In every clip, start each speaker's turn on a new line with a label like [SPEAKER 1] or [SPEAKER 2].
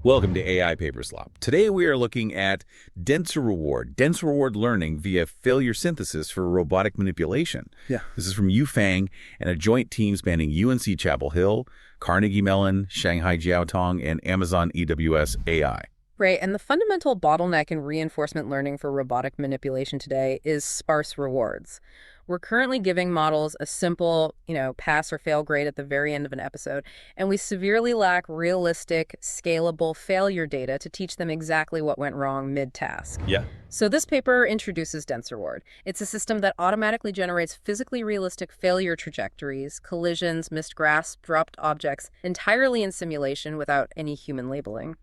[SPEAKER 1] Welcome to AI Paper Slop. Today we are looking at DenseReward learning via failure synthesis for robotic manipulation.
[SPEAKER 2] Yeah.
[SPEAKER 1] This is from Yufeng and a joint team spanning UNC Chapel Hill, Carnegie Mellon, Shanghai Jiaotong, and Amazon AWS AI.
[SPEAKER 3] Right, and the fundamental bottleneck in reinforcement learning for robotic manipulation today is sparse rewards. We're currently giving models a simple, pass or fail grade at the very end of an episode, and we severely lack realistic, scalable failure data to teach them exactly what went wrong mid-task.
[SPEAKER 1] Yeah.
[SPEAKER 3] So this paper introduces DenseReward. It's a system that automatically generates physically realistic failure trajectories, collisions, missed grasp, dropped objects, entirely in simulation without any human labeling.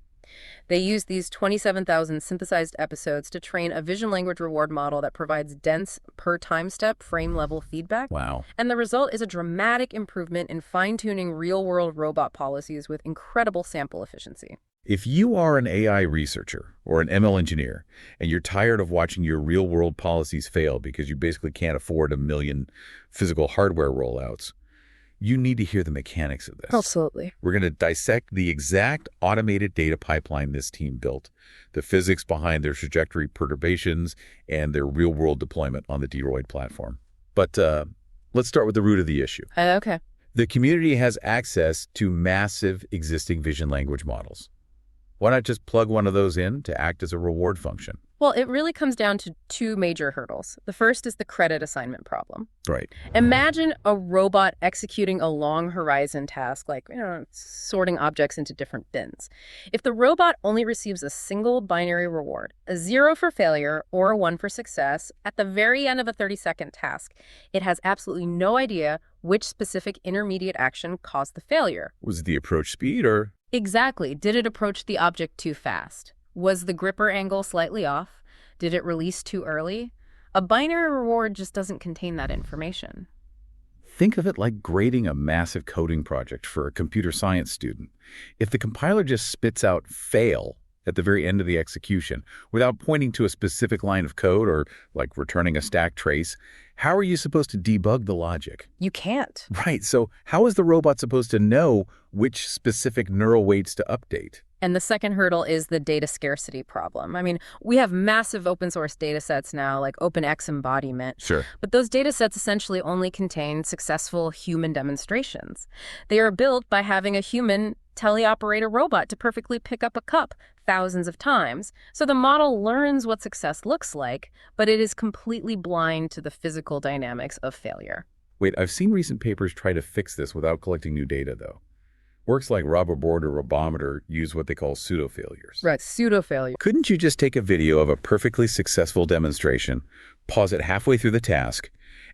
[SPEAKER 3] They use these 27,000 synthesized episodes to train a vision language reward model that provides dense per-timestep frame-level feedback.
[SPEAKER 1] Wow.
[SPEAKER 3] And the result is a dramatic improvement in fine-tuning real-world robot policies with incredible sample efficiency.
[SPEAKER 1] If you are an AI researcher or an ML engineer and you're tired of watching your real-world policies fail because you basically can't afford a million physical hardware rollouts, you need to hear the mechanics of this.
[SPEAKER 3] Absolutely.
[SPEAKER 1] We're going to dissect the exact automated data pipeline this team built, the physics behind their trajectory perturbations, and their real-world deployment on the DenseReward platform. But let's start with the root of the issue.
[SPEAKER 3] Okay.
[SPEAKER 1] The community has access to massive existing vision language models. Why not just plug one of those in to act as a reward function?
[SPEAKER 3] Well, it really comes down to two major hurdles. The first is the credit assignment problem.
[SPEAKER 1] Right.
[SPEAKER 3] Imagine a robot executing a long horizon task like, sorting objects into different bins. If the robot only receives a single binary reward, a 0 for failure or a 1 for success, at the very end of a 30-second task, it has absolutely no idea which specific intermediate action caused the failure.
[SPEAKER 1] Was it the approach speed or?
[SPEAKER 3] Exactly. Did it approach the object too fast? Was the gripper angle slightly off? Did it release too early? A binary reward just doesn't contain that information.
[SPEAKER 1] Think of it like grading a massive coding project for a computer science student. If the compiler just spits out fail at the very end of the execution without pointing to a specific line of code or like returning a stack trace, how are you supposed to debug the logic?
[SPEAKER 3] You can't.
[SPEAKER 1] Right. So how is the robot supposed to know which specific neural weights to update?
[SPEAKER 3] And the second hurdle is the data scarcity problem. I mean, we have massive open source data sets now, like OpenX embodiment.
[SPEAKER 1] Sure.
[SPEAKER 3] But those data sets essentially only contain successful human demonstrations. They are built by having a human teleoperate a robot to perfectly pick up a cup thousands of times. So the model learns what success looks like, but it is completely blind to the physical dynamics of failure.
[SPEAKER 1] Wait, I've seen recent papers try to fix this without collecting new data, though. Works like Roboboard or Robometer use what they call pseudo-failures.
[SPEAKER 3] Right, pseudo-failure.
[SPEAKER 1] Couldn't you just take a video of a perfectly successful demonstration, pause it halfway through the task,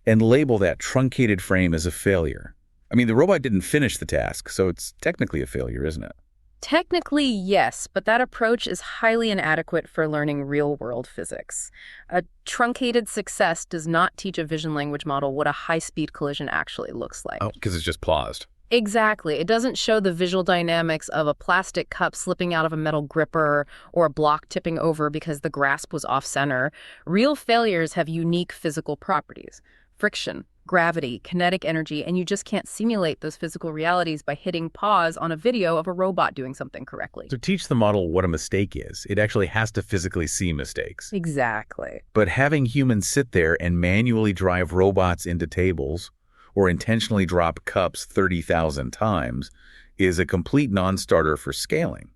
[SPEAKER 1] and label that truncated frame as a failure? I mean, the robot didn't finish the task, so it's technically a failure, isn't it?
[SPEAKER 3] Technically, yes, but that approach is highly inadequate for learning real-world physics. A truncated success does not teach a vision language model what a high-speed collision actually looks like.
[SPEAKER 1] Oh, because it's just paused.
[SPEAKER 3] Exactly. It doesn't show the visual dynamics of a plastic cup slipping out of a metal gripper or a block tipping over because the grasp was off-center. Real failures have unique physical properties: friction, gravity, kinetic energy, and you just can't simulate those physical realities by hitting pause on a video of a robot doing something correctly.
[SPEAKER 1] To teach the model what a mistake is, it actually has to physically see mistakes.
[SPEAKER 3] Exactly.
[SPEAKER 1] But having humans sit there and manually drive robots into tables or intentionally drop cups 30,000 times is a complete non-starter for scaling.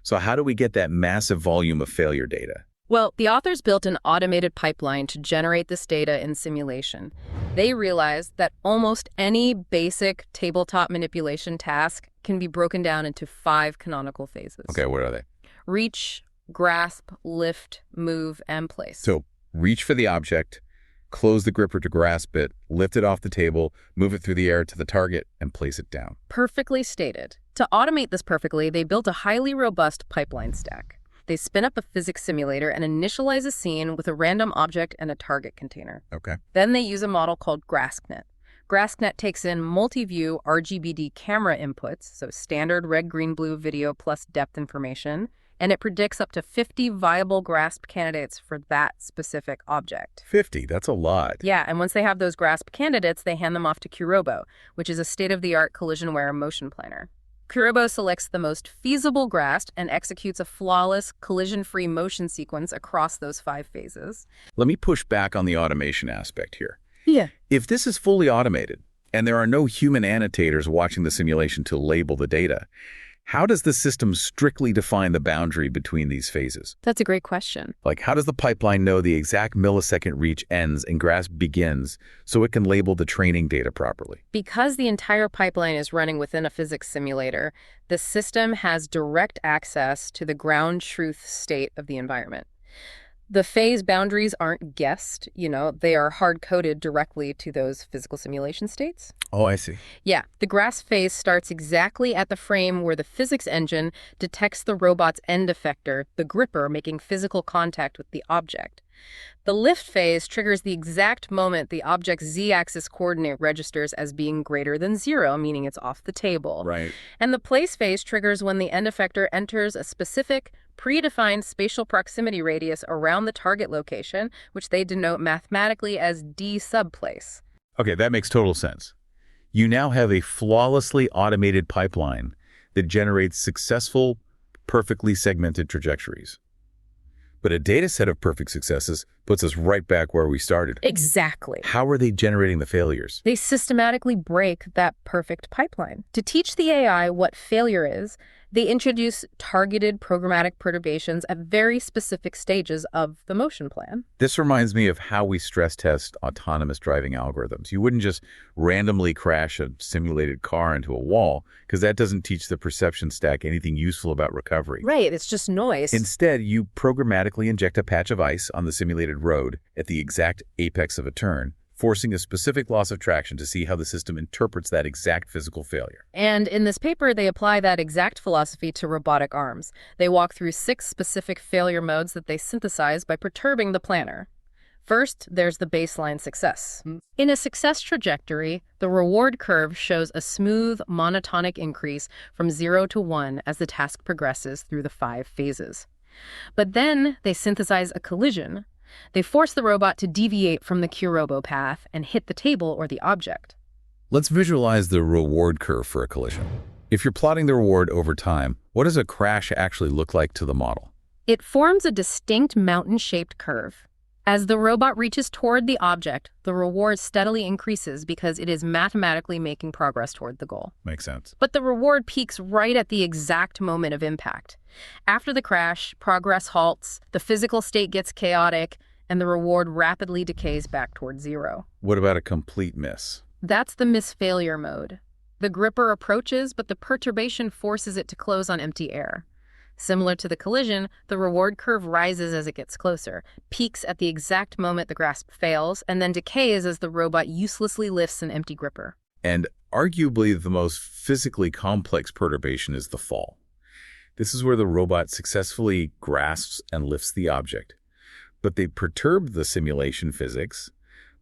[SPEAKER 1] So how do we get that massive volume of failure data?
[SPEAKER 3] Well, the authors built an automated pipeline to generate this data in simulation. They realized that almost any basic tabletop manipulation task can be broken down into 5 canonical phases.
[SPEAKER 1] Okay, what are they?
[SPEAKER 3] Reach, grasp, lift, move, and place.
[SPEAKER 1] So reach for the object, close the gripper to grasp it, lift it off the table, move it through the air to the target, and place it down.
[SPEAKER 3] Perfectly stated. To automate this perfectly, they built a highly robust pipeline stack. They spin up a physics simulator and initialize a scene with a random object and a target container.
[SPEAKER 1] Okay.
[SPEAKER 3] Then they use a model called GraspNet. GraspNet takes in multi-view RGBD camera inputs, so standard red, green, blue video plus depth information, and it predicts up to 50 viable grasp candidates for that specific object.
[SPEAKER 1] 50, that's a lot.
[SPEAKER 3] Yeah, and once they have those grasp candidates, they hand them off to QRobo, which is a state-of-the-art collision-aware motion planner. Kurobo selects the most feasible grasp and executes a flawless, collision-free motion sequence across those 5 phases.
[SPEAKER 1] Let me push back on the automation aspect here.
[SPEAKER 3] Yeah.
[SPEAKER 1] If this is fully automated, and there are no human annotators watching the simulation to label the data, how does the system strictly define the boundary between these phases?
[SPEAKER 3] That's a great question.
[SPEAKER 1] Like, how does the pipeline know the exact millisecond reach ends and grasp begins so it can label the training data properly?
[SPEAKER 3] Because the entire pipeline is running within a physics simulator, the system has direct access to the ground truth state of the environment. The phase boundaries aren't guessed, they are hard-coded directly to those physical simulation states.
[SPEAKER 1] Oh, I see.
[SPEAKER 3] Yeah, the grasp phase starts exactly at the frame where the physics engine detects the robot's end effector, the gripper, making physical contact with the object. The lift phase triggers the exact moment the object's z-axis coordinate registers as being greater than 0, meaning it's off the table.
[SPEAKER 1] Right.
[SPEAKER 3] And the place phase triggers when the end effector enters a specific, predefined spatial proximity radius around the target location, which they denote mathematically as d subplace.
[SPEAKER 1] Okay, that makes total sense. You now have a flawlessly automated pipeline that generates successful, perfectly segmented trajectories. But a data set of perfect successes puts us right back where we started.
[SPEAKER 3] Exactly.
[SPEAKER 1] How are they generating the failures?
[SPEAKER 3] They systematically break that perfect pipeline. To teach the AI what failure is, they introduce targeted programmatic perturbations at very specific stages of the motion plan.
[SPEAKER 1] This reminds me of how we stress test autonomous driving algorithms. You wouldn't just randomly crash a simulated car into a wall, because that doesn't teach the perception stack anything useful about recovery.
[SPEAKER 3] Right, it's just noise.
[SPEAKER 1] Instead, you programmatically inject a patch of ice on the simulated road at the exact apex of a turn, forcing a specific loss of traction to see how the system interprets that exact physical failure.
[SPEAKER 3] And in this paper, they apply that exact philosophy to robotic arms. They walk through 6 specific failure modes that they synthesize by perturbing the planner. First, there's the baseline success. In a success trajectory, the reward curve shows a smooth, monotonic increase from 0 to 1 as the task progresses through the 5 phases. But then they synthesize a collision. They force the robot to deviate from the Kurobo path and hit the table or the object.
[SPEAKER 1] Let's visualize the reward curve for a collision. If you're plotting the reward over time, what does a crash actually look like to the model?
[SPEAKER 3] It forms a distinct mountain-shaped curve. As the robot reaches toward the object, the reward steadily increases because it is mathematically making progress toward the goal.
[SPEAKER 1] Makes sense.
[SPEAKER 3] But the reward peaks right at the exact moment of impact. After the crash, progress halts, the physical state gets chaotic, and the reward rapidly decays back toward 0.
[SPEAKER 1] What about a complete miss?
[SPEAKER 3] That's the miss failure mode. The gripper approaches, but the perturbation forces it to close on empty air. Similar to the collision, the reward curve rises as it gets closer, peaks at the exact moment the grasp fails, and then decays as the robot uselessly lifts an empty gripper.
[SPEAKER 1] And arguably the most physically complex perturbation is the fall. This is where the robot successfully grasps and lifts the object. But they perturb the simulation physics,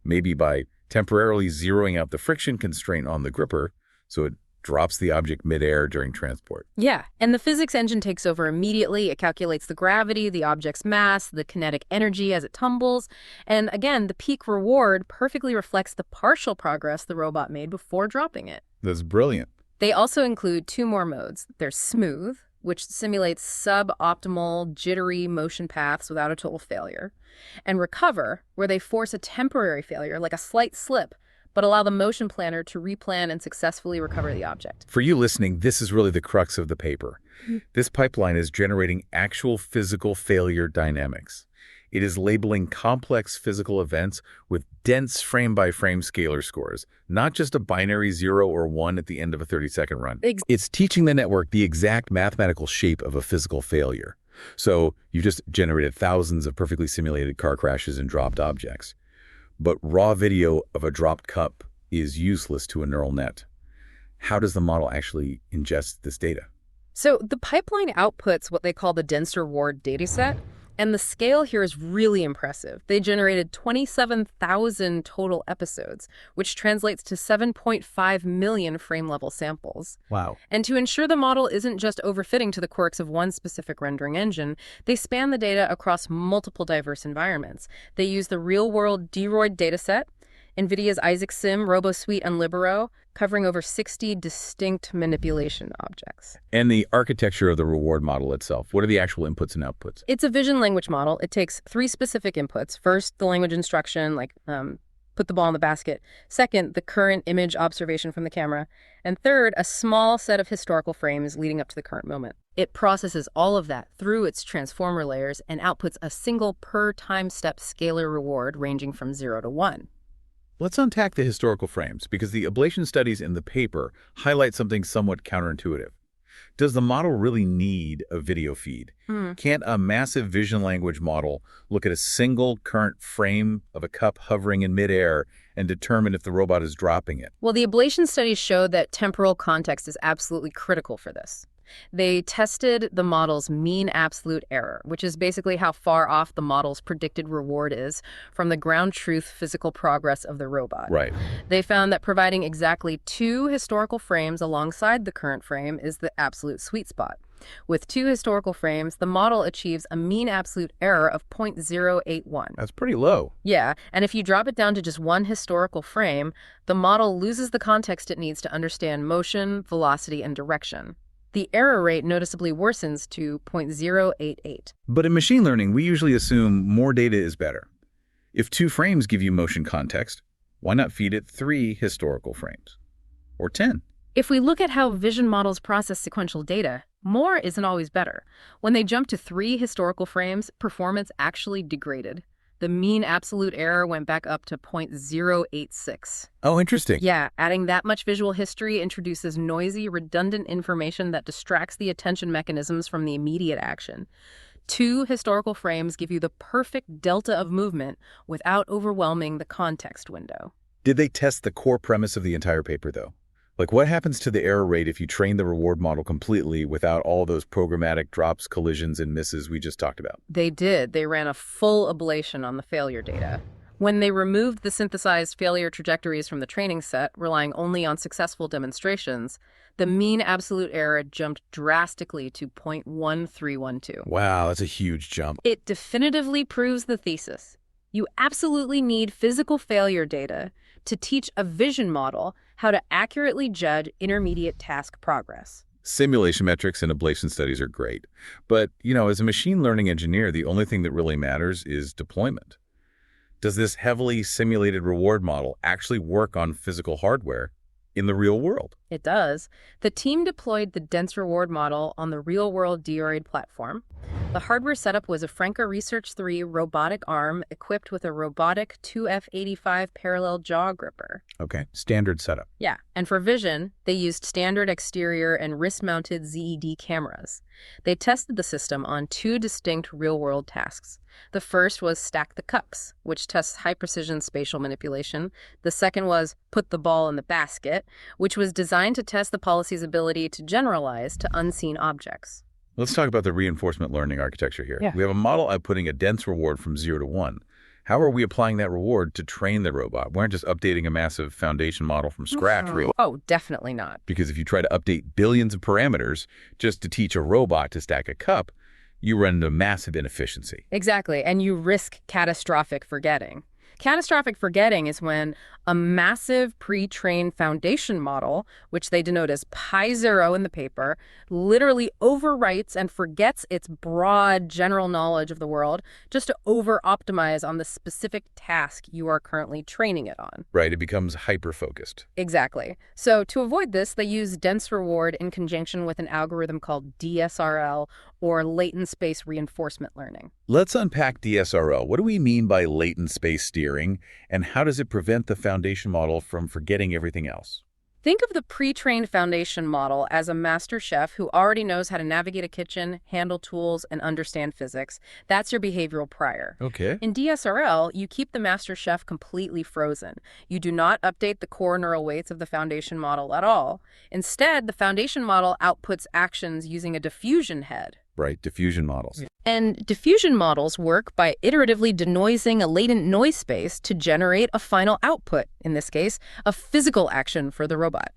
[SPEAKER 1] maybe by temporarily zeroing out the friction constraint on the gripper, so it drops the object midair during transport.
[SPEAKER 3] Yeah, and the physics engine takes over immediately. It calculates the gravity, the object's mass, the kinetic energy as it tumbles. And again, the peak reward perfectly reflects the partial progress the robot made before dropping it.
[SPEAKER 1] That's brilliant.
[SPEAKER 3] They also include 2 more modes. There's smooth, which simulates suboptimal, jittery motion paths without a total failure, and recover, where they force a temporary failure, like a slight slip, but allow the motion planner to replan and successfully recover the object.
[SPEAKER 1] For you listening, this is really the crux of the paper. This pipeline is generating actual physical failure dynamics. It is labeling complex physical events with dense frame-by-frame scalar scores, not just a binary 0 or 1 at the end of a 30-second run. It's teaching the network the exact mathematical shape of a physical failure. So you just generated thousands of perfectly simulated car crashes and dropped objects. But raw video of a dropped cup is useless to a neural net. How does the model actually ingest this data?
[SPEAKER 3] So the pipeline outputs what they call the DenseReward dataset, and the scale here is really impressive. They generated 27,000 total episodes, which translates to 7.5 million frame-level samples.
[SPEAKER 1] Wow.
[SPEAKER 3] And to ensure the model isn't just overfitting to the quirks of one specific rendering engine, they span the data across multiple diverse environments. They use the real-world DenseReward dataset, NVIDIA's Isaac Sim, RoboSuite, and Libero, covering over 60 distinct manipulation objects.
[SPEAKER 1] And the architecture of the reward model itself, what are the actual inputs and outputs?
[SPEAKER 3] It's a vision language model. It takes 3 specific inputs. First, the language instruction, like put the ball in the basket. Second, the current image observation from the camera. And third, a small set of historical frames leading up to the current moment. It processes all of that through its transformer layers and outputs a single per-timestep scalar reward ranging from 0 to 1.
[SPEAKER 1] Let's unpack the historical frames, because the ablation studies in the paper highlight something somewhat counterintuitive. Does the model really need a video feed? Can't a massive vision language model look at a single current frame of a cup hovering in midair and determine if the robot is dropping it?
[SPEAKER 3] Well, the ablation studies showed that temporal context is absolutely critical for this. They tested the model's mean absolute error, which is basically how far off the model's predicted reward is from the ground truth physical progress of the robot.
[SPEAKER 1] Right.
[SPEAKER 3] They found that providing exactly 2 historical frames alongside the current frame is the absolute sweet spot. With 2 historical frames, the model achieves a mean absolute error of 0.081.
[SPEAKER 1] That's pretty low.
[SPEAKER 3] Yeah, and if you drop it down to just 1 historical frame, the model loses the context it needs to understand motion, velocity, and direction. The error rate noticeably worsens to 0.088.
[SPEAKER 1] But in machine learning, we usually assume more data is better. If 2 frames give you motion context, why not feed it 3 historical frames? Or 10?
[SPEAKER 3] If we look at how vision models process sequential data, more isn't always better. When they jumped to 3 historical frames, performance actually degraded. The mean absolute error went back up to 0.086.
[SPEAKER 1] Oh, interesting.
[SPEAKER 3] Yeah, adding that much visual history introduces noisy, redundant information that distracts the attention mechanisms from the immediate action. 2 historical frames give you the perfect delta of movement without overwhelming the context window.
[SPEAKER 1] Did they test the core premise of the entire paper, though? Like, what happens to the error rate if you train the reward model completely without all those programmatic drops, collisions, and misses we just talked about?
[SPEAKER 3] They did. They ran a full ablation on the failure data. When they removed the synthesized failure trajectories from the training set, relying only on successful demonstrations, the mean absolute error jumped drastically to 0.1312.
[SPEAKER 1] Wow, that's a huge jump.
[SPEAKER 3] It definitively proves the thesis. You absolutely need physical failure data to teach a vision model how to accurately judge intermediate task progress.
[SPEAKER 1] Simulation metrics and ablation studies are great. But, as a machine learning engineer, the only thing that really matters is deployment. Does this heavily simulated reward model actually work on physical hardware in the real world?
[SPEAKER 3] It does. The team deployed the DenseReward model on the real-world DRAID platform. The hardware setup was a Franka Research 3 robotic arm equipped with a robotic 2F85 parallel jaw gripper.
[SPEAKER 1] Okay, standard setup.
[SPEAKER 3] Yeah, and for vision, they used standard exterior and wrist-mounted ZED cameras. They tested the system on 2 distinct real-world tasks. The first was stack the cups, which tests high-precision spatial manipulation. The second was put the ball in the basket, which was designed to test the policy's ability to generalize to unseen objects.
[SPEAKER 1] Let's talk about the reinforcement learning architecture here.
[SPEAKER 3] Yeah.
[SPEAKER 1] We have a model outputting a dense reward from 0 to 1. How are we applying that reward to train the robot? We aren't just updating a massive foundation model from scratch, really.
[SPEAKER 3] Oh, definitely not.
[SPEAKER 1] Because if you try to update billions of parameters just to teach a robot to stack a cup, you run into massive inefficiency.
[SPEAKER 3] Exactly, and you risk catastrophic forgetting. Catastrophic forgetting is when a massive pre-trained foundation model, which they denote as pi0 in the paper, literally overwrites and forgets its broad general knowledge of the world just to over-optimize on the specific task you are currently training it on.
[SPEAKER 1] Right, it becomes hyper-focused.
[SPEAKER 3] Exactly. So to avoid this, they use DenseReward in conjunction with an algorithm called DSRL, or latent space reinforcement learning.
[SPEAKER 1] Let's unpack DSRL. What do we mean by latent space steering, and how does it prevent the foundation model from forgetting everything else?
[SPEAKER 3] Think of the pre-trained foundation model as a master chef who already knows how to navigate a kitchen, handle tools, and understand physics. That's your behavioral prior.
[SPEAKER 1] Okay.
[SPEAKER 3] In DSRL, you keep the master chef completely frozen. You do not update the core neural weights of the foundation model at all. Instead, the foundation model outputs actions using a diffusion head.
[SPEAKER 1] Right, diffusion models.
[SPEAKER 3] And diffusion models work by iteratively denoising a latent noise space to generate a final output, in this case, a physical action for the robot.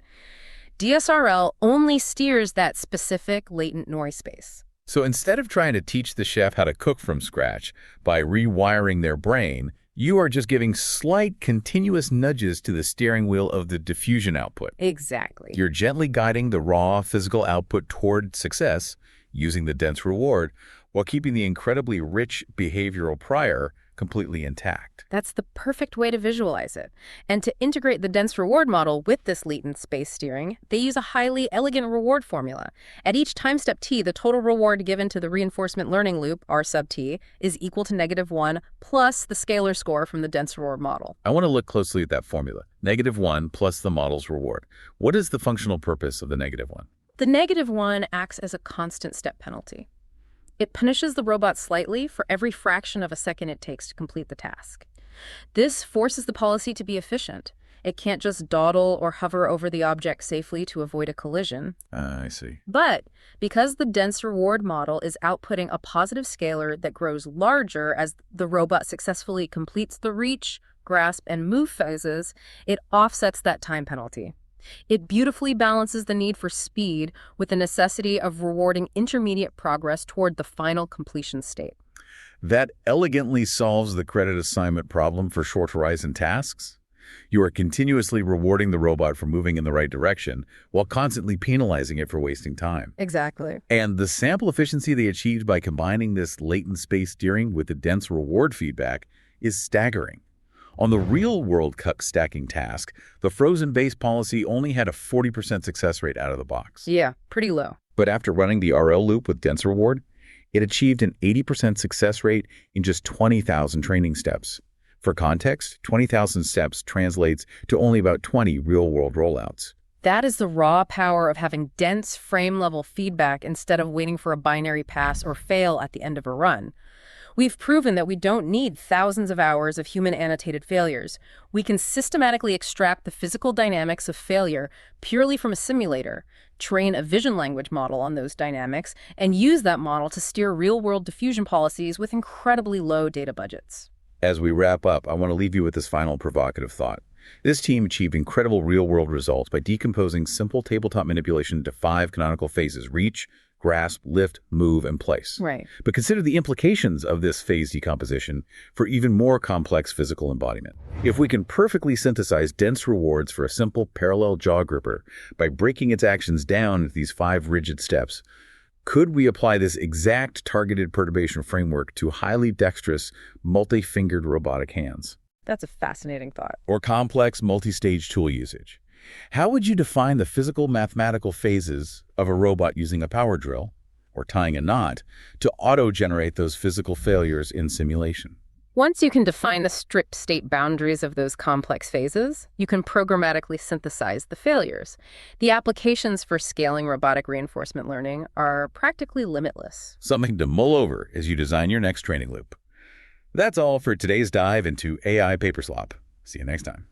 [SPEAKER 3] DSRL only steers that specific latent noise space.
[SPEAKER 1] So instead of trying to teach the chef how to cook from scratch by rewiring their brain, You are just giving slight, continuous nudges to the steering wheel of the diffusion output.
[SPEAKER 3] Exactly.
[SPEAKER 1] You're gently guiding the raw physical output toward success using the DenseReward while keeping the incredibly rich behavioral prior completely intact.
[SPEAKER 3] That's the perfect way to visualize it. And to integrate the DenseReward model with this latent space steering, they use a highly elegant reward formula. At each time step t, the total reward given to the reinforcement learning loop, r sub t, is equal to -1 plus the scalar score from the DenseReward model.
[SPEAKER 1] I want to look closely at that formula. -1 plus the model's reward. What is the functional purpose of the -1?
[SPEAKER 3] The -1 acts as a constant step penalty. It punishes the robot slightly for every fraction of a second it takes to complete the task. This forces the policy to be efficient. It can't just dawdle or hover over the object safely to avoid a collision.
[SPEAKER 1] I see.
[SPEAKER 3] But because the DenseReward model is outputting a positive scalar that grows larger as the robot successfully completes the reach, grasp, and move phases, it offsets that time penalty. It beautifully balances the need for speed with the necessity of rewarding intermediate progress toward the final completion state.
[SPEAKER 1] That elegantly solves the credit assignment problem for short horizon tasks. You are continuously rewarding the robot for moving in the right direction while constantly penalizing it for wasting time.
[SPEAKER 3] Exactly.
[SPEAKER 1] And the sample efficiency they achieved by combining this latent space steering with the DenseReward feedback is staggering. On the real-world cuck stacking task, the frozen base policy only had a 40% success rate out of the box.
[SPEAKER 3] Yeah, pretty low.
[SPEAKER 1] But after running the RL loop with DenseReward, it achieved an 80% success rate in just 20,000 training steps. For context, 20,000 steps translates to only about 20 real-world rollouts.
[SPEAKER 3] That is the raw power of having dense frame-level feedback instead of waiting for a binary pass or fail at the end of a run. We've proven that we don't need thousands of hours of human-annotated failures. We can systematically extract the physical dynamics of failure purely from a simulator, train a vision language model on those dynamics, and use that model to steer real-world diffusion policies with incredibly low data budgets.
[SPEAKER 1] As we wrap up, I want to leave you with this final provocative thought. This team achieved incredible real-world results by decomposing simple tabletop manipulation into 5 canonical phases: reach, grasp, lift, move, and place.
[SPEAKER 3] Right.
[SPEAKER 1] But consider the implications of this phase decomposition for even more complex physical embodiment. If we can perfectly synthesize dense rewards for a simple parallel jaw gripper by breaking its actions down into these 5 rigid steps, could we apply this exact targeted perturbation framework to highly dexterous, multi-fingered robotic hands?
[SPEAKER 3] That's a fascinating thought.
[SPEAKER 1] Or complex multi-stage tool usage? How would you define the physical mathematical phases of a robot using a power drill, or tying a knot, to auto-generate those physical failures in simulation?
[SPEAKER 3] Once you can define the strict state boundaries of those complex phases, you can programmatically synthesize the failures. The applications for scaling robotic reinforcement learning are practically limitless.
[SPEAKER 1] Something to mull over as you design your next training loop. That's all for today's dive into AI paper slop. See you next time.